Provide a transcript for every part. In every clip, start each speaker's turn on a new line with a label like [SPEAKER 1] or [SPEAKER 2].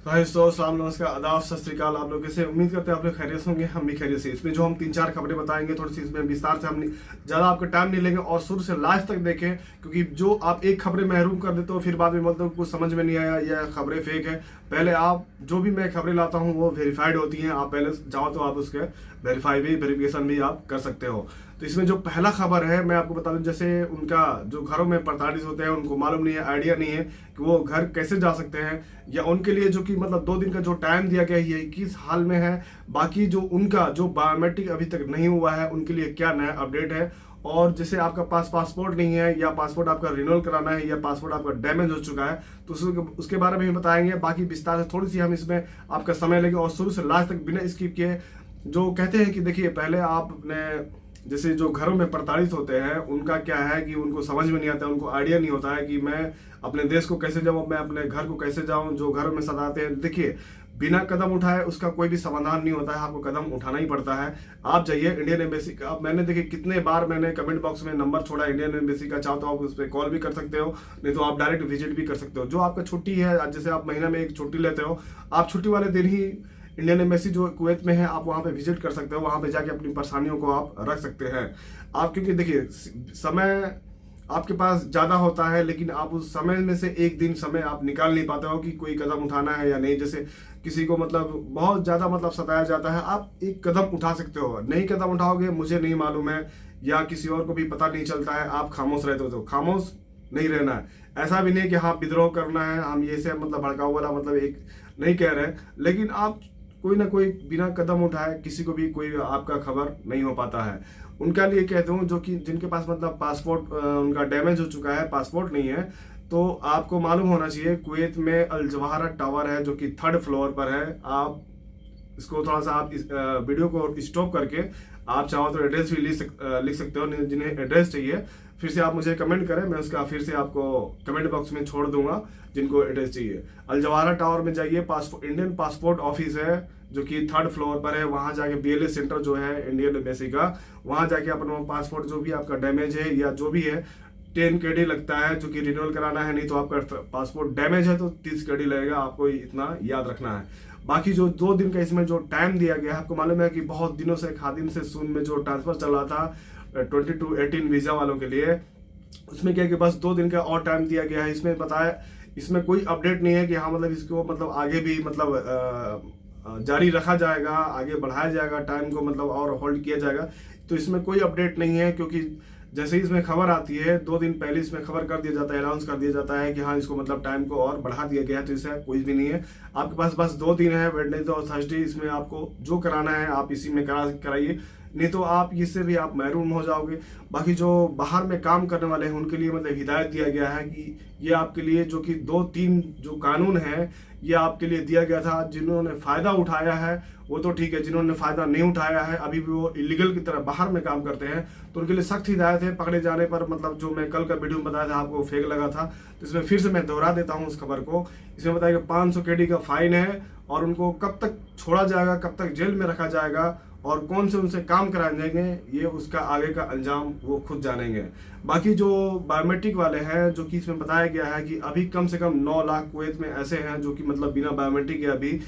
[SPEAKER 1] हाय दोस्तों, सलाम, नमस्कार, आदाब, सत श्री अकाल। आप लोग कैसे? उम्मीद करते हैं आप लोग खैरियत होंगे, हम भी खैरियत से। इसमें जो हम 3-4 खबरें बताएंगे, थोड़ी सी इसमें विस्तार से हम ज़्यादा आपका टाइम नहीं लेंगे और शुरू से लास्ट तक देखें, क्योंकि जो आप एक खबरें महरूम कर देते हो फिर बाद में बोलते हो कुछ समझ में नहीं आया या खबरें फेक है। पहले आप जो भी मैं खबरें लाता हूँ वो वेरीफाइड होती हैं। आप पहले जाओ तो आप उसके वेरिफिकेशन भी आप कर सकते हो। तो इसमें जो पहला खबर है मैं आपको बता दूं, जैसे उनका जो घरों में प्रताड़ित होते हैं उनको मालूम नहीं है, आइडिया नहीं है कि वो घर कैसे जा सकते हैं, या उनके लिए जो कि मतलब 2 दिन का जो टाइम दिया गया है ये किस हाल में है। बाकी जो उनका जो बायोमेट्रिक अभी तक नहीं हुआ है उनके लिए क्या नया अपडेट है। और जैसे आपका पासपोर्ट नहीं है या पासपोर्ट आपका रिन्यूअल कराना है या पासपोर्ट आपका डैमेज हो चुका है तो उसके बारे में भी बताएंगे। बाकी विस्तार से थोड़ी सी हम इसमें आपका समय लेंगे और शुरू से लास्ट तक बिना स्किप किए। जो कहते हैं कि देखिए, पहले आप अपने जैसे जो घरों में प्रताड़ित होते हैं उनका क्या है कि उनको समझ में नहीं आता, उनको आइडिया नहीं होता है कि मैं अपने देश को कैसे जाऊं, मैं अपने घर को कैसे जाऊं। जो घरों में सताते हैं, देखिए, बिना कदम उठाए उसका कोई भी समाधान नहीं होता है, आपको कदम उठाना ही पड़ता है। आप जाइए इंडियन एम्बेसी का। अब मैंने देखिए कितने बार मैंने कमेंट बॉक्स में नंबर छोड़ा इंडियन एम्बेसी का, चाहो तो आप उस पर कॉल भी कर सकते हो, नहीं तो आप डायरेक्ट विजिट भी कर सकते हो। जो आपका छुट्टी है, जैसे आप महीना में एक छुट्टी लेते हो, आप छुट्टी वाले दिन ही इंडियन एम्बेसी जो कुवैत में है आप वहाँ पे विजिट कर सकते हो, वहाँ पे जाके अपनी परेशानियों को आप रख सकते हैं। आप क्योंकि देखिए समय आपके पास ज़्यादा होता है, लेकिन आप उस समय में से एक दिन समय आप निकाल नहीं पाते हो कि कोई कदम उठाना है या नहीं। जैसे किसी को मतलब बहुत ज़्यादा मतलब सताया जाता है, आप एक कदम उठा सकते हो। नहीं कदम उठाओगे, मुझे नहीं मालूम है या किसी और को भी पता नहीं चलता है, आप खामोश रहते हो। तो खामोश नहीं रहना है। ऐसा भी नहीं कि हाँ विद्रोह करना है, हम ये से मतलब भड़काऊ वाला मतलब एक नहीं कह रहे, लेकिन आप कोई ना कोई बिना कदम उठाए किसी को भी कोई आपका खबर नहीं हो पाता है। उनका लिए कहता हूँ जो कि जिनके पास मतलब पासपोर्ट उनका डैमेज हो चुका है, पासपोर्ट नहीं है, तो आपको मालूम होना चाहिए कुवैत में अल जवाहरा टावर है जो कि 3rd फ्लोर पर है। आप इसको थोड़ा सा आप इस वीडियो को स्टॉप करके आप चाहो तो एड्रेस भी लिख सकते हो। जिन्हें एड्रेस चाहिए फिर से आप मुझे कमेंट करें, मैं उसका फिर से आपको कमेंट बॉक्स में छोड़ दूंगा जिनको एड्रेस चाहिए। अल जवाहरा टावर में जाइए, इंडियन पासपोर्ट ऑफिस है जो कि 3rd फ्लोर पर है। वहाँ जाके BLA सेंटर जो है इंडियन एम्बेसी का, वहाँ जाके अपना पासपोर्ट जो भी आपका डैमेज है या जो भी है 10 KD लगता है जो कि रिन्यूअल कराना है। नहीं तो आपका पासपोर्ट डैमेज है तो 30 KD लगेगा, आपको इतना याद रखना है। बाकी जो 2 दिन का इसमें जो टाइम दिया गया है, आपको मालूम है कि बहुत दिनों से खादिम से सून में जो ट्रांसफर चल रहा था 20 to 18 वीजा वालों के लिए, उसमें क्या कि बस 2 दिन का और टाइम दिया गया है। इसमें बताया, इसमें कोई अपडेट नहीं है कि हाँ मतलब इसको मतलब आगे भी मतलब जारी रखा जाएगा, आगे बढ़ाया जाएगा, टाइम को मतलब और होल्ड किया जाएगा। तो इसमें कोई अपडेट नहीं है, क्योंकि जैसे ही इसमें खबर आती है 2 दिन पहले इसमें खबर कर दिया जाता है, अनाउंस कर दिया जाता है कि हाँ इसको मतलब टाइम को और बढ़ा दिया गया है। तो इससे कुछ भी नहीं है, आपके पास बस 2 दिन है, वेडनेसडे और थर्सडे। इसमें आपको जो कराना है आप इसी में कराइए, नहीं तो आप इससे भी आप महरूम हो जाओगे। बाकी जो बाहर में काम करने वाले हैं उनके लिए मतलब हिदायत दिया गया है कि ये आपके लिए जो कि 2-3 जो कानून है ये आपके लिए दिया गया था। जिन्होंने फ़ायदा उठाया है वो तो ठीक है, जिन्होंने फ़ायदा नहीं उठाया है अभी भी वो इलीगल की तरह बाहर में काम करते हैं, तो उनके लिए सख्त हिदायत है। पकड़े जाने पर मतलब जो मैं कल का वीडियो में बताया था आपको फेक लगा था, तो इसमें फिर से मैं दोहरा देता हूँ उस खबर को। इसमें बताया कि 500 KD का फाइन है और उनको कब तक छोड़ा जाएगा, कब तक जेल में रखा जाएगा और कौन से उनसे काम कराए जाएंगे, ये उसका आगे का अंजाम वो खुद जानेंगे। बाकी जो बायोमेट्रिक वाले हैं, जो कि इसमें बताया गया है कि अभी कम से कम 9 लाख कुवैत में ऐसे हैं जो कि मतलब बिना बायोमेट्रिक के अभी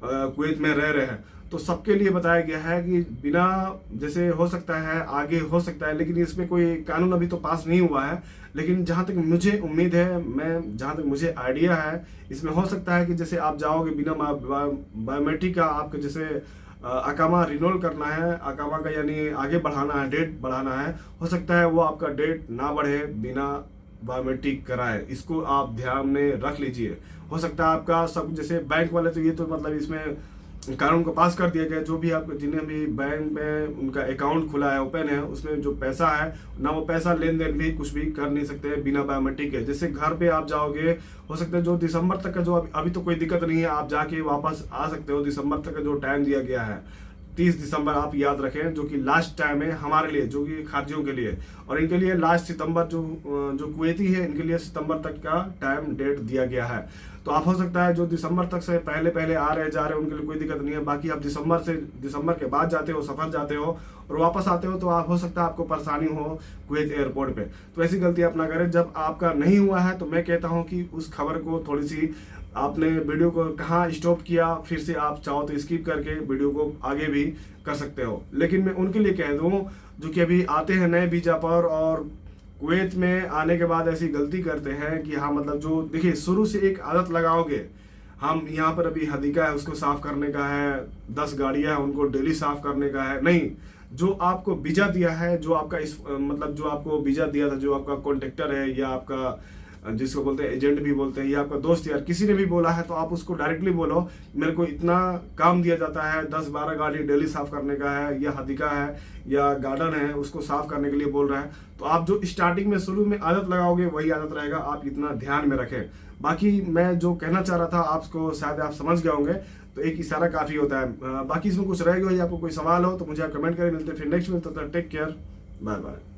[SPEAKER 1] कुवैत में रह रहे हैं। तो सबके लिए बताया गया है कि बिना, जैसे हो सकता है आगे हो सकता है, लेकिन इसमें कोई कानून अभी तो पास नहीं हुआ है। लेकिन जहाँ तक मुझे उम्मीद है, मैं जहाँ तक मुझे आइडिया है, इसमें हो सकता है कि जैसे आप जाओगे बिना बायोमेट्रिक का, आपके जैसे अकामा रिन्यूअल करना है, अकामा का यानी आगे बढ़ाना है, डेट बढ़ाना है, हो सकता है वो आपका डेट ना बढ़े बिना बायोमेट्रिक कराए। इसको आप ध्यान में रख लीजिए। हो सकता है आपका सब, जैसे बैंक वाले तो ये तो मतलब इसमें कानून को पास कर दिया गया, जो भी आप जिन्हें भी बैंक में उनका अकाउंट खुला है, ओपन है, उसमें जो पैसा है ना, वो पैसा लेन देन भी कुछ भी कर नहीं सकते बिना बायोमेट्रिक के। जैसे घर पे आप जाओगे, हो सकता है जो दिसंबर तक का, जो अभी तो कोई दिक्कत नहीं है, आप जाके वापस आ सकते हो। दिसंबर तक का जो टाइम दिया गया है 30 दिसंबर आप याद रखें, जो कि लास्ट टाइम है हमारे लिए, जो कि खारिजियों के लिए, और इनके लिए लास्ट सितंबर जो कुवैती है इनके लिए सितंबर तक का टाइम डेट दिया गया है। तो आप हो सकता है जो दिसंबर तक से पहले पहले आ रहे जा रहे हैं उनके लिए कोई दिक्कत नहीं है। बाकी आप दिसंबर के बाद जाते हो, सफर जाते हो और वापस आते हो, तो आप हो सकता है आपको परेशानी हो कुवैत एयरपोर्ट पे। तो ऐसी गलती आप ना करें। जब आपका नहीं हुआ है तो मैं कहता हूं कि उस खबर को थोड़ी सी आपने वीडियो को कहाँ स्टॉप किया, फिर से आप चाहो तो स्किप करके वीडियो को आगे भी कर सकते हो। लेकिन मैं उनके लिए कह दूँ जो कि अभी आते हैं नए वीजा पर और कुवैत में आने के बाद ऐसी गलती करते हैं कि हाँ मतलब जो देखिए शुरू से एक आदत लगाओगे, हम यहाँ पर अभी हदीका है उसको साफ करने का है, 10 गाड़ियाँ हैं उनको डेली साफ करने का है, नहीं। जो आपको वीजा दिया है, जो आपका इस मतलब जो आपको वीजा दिया था, जो आपका कॉन्ट्रैक्टर है या आपका जिसको बोलते हैं एजेंट भी बोलते हैं, या आपका दोस्त यार किसी ने भी बोला है, तो आप उसको डायरेक्टली बोलो मेरे को इतना काम दिया जाता है, 10-12 गाड़ी डेली साफ करने का है, या हदीका है या गार्डन है उसको साफ करने के लिए बोल रहा है। तो आप जो स्टार्टिंग में शुरू में आदत लगाओगे वही आदत रहेगा, आप इतना ध्यान में रखें। बाकी मैं जो कहना चाह रहा था आपको शायद आप समझ गए होंगे, तो एक इशारा काफ़ी होता है। बाकी इसमें कुछ रह गया या आपको कोई सवाल हो तो मुझे आप कमेंट करें। मिलते हैं फिर नेक्स्ट में, तब तक टेक केयर, बाय बाय।